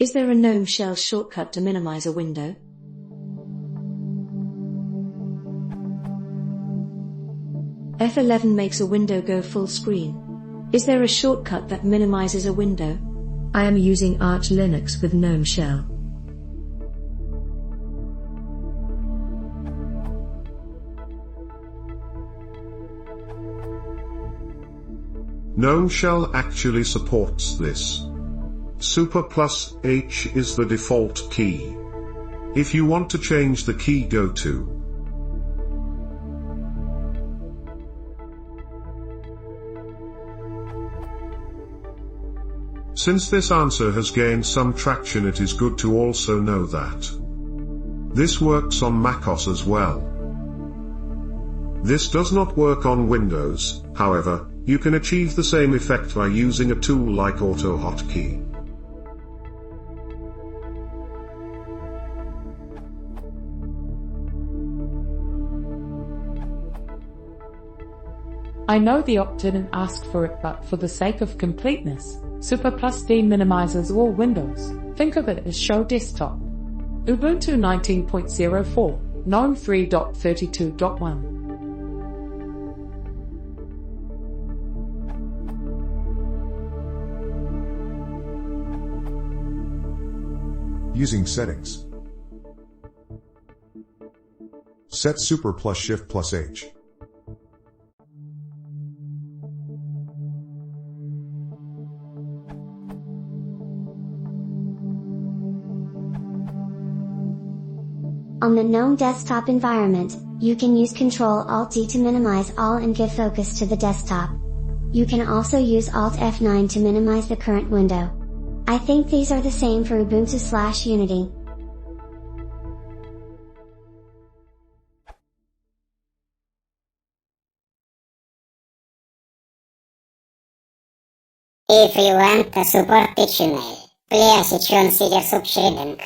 Is there a Gnome Shell shortcut to minimize a window? F11 makes a window go full screen. Is there a shortcut that minimizes a window? I am using Arch Linux with Gnome Shell. Gnome Shell actually supports this. Super plus H is the default key. If you want to change the key, go to Since this answer has gained some traction, it is good to also know that this works on macOS as well. This does not work on Windows, however. You can achieve the same effect by using a tool like AutoHotkey. I know the opt-in and ask for it, but for the sake of completeness, Super Plus D minimizes all windows. Think of it as show desktop. Ubuntu 19.04, GNOME 3.32.1. Using settings. Set Super plus Shift plus H. On the GNOME desktop environment, you can use Ctrl-Alt-D to minimize all and give focus to the desktop. You can also use Alt F9 to minimize the current window. I think these are the same for Ubuntu/Unity. If you want a support email, please consider subscribing.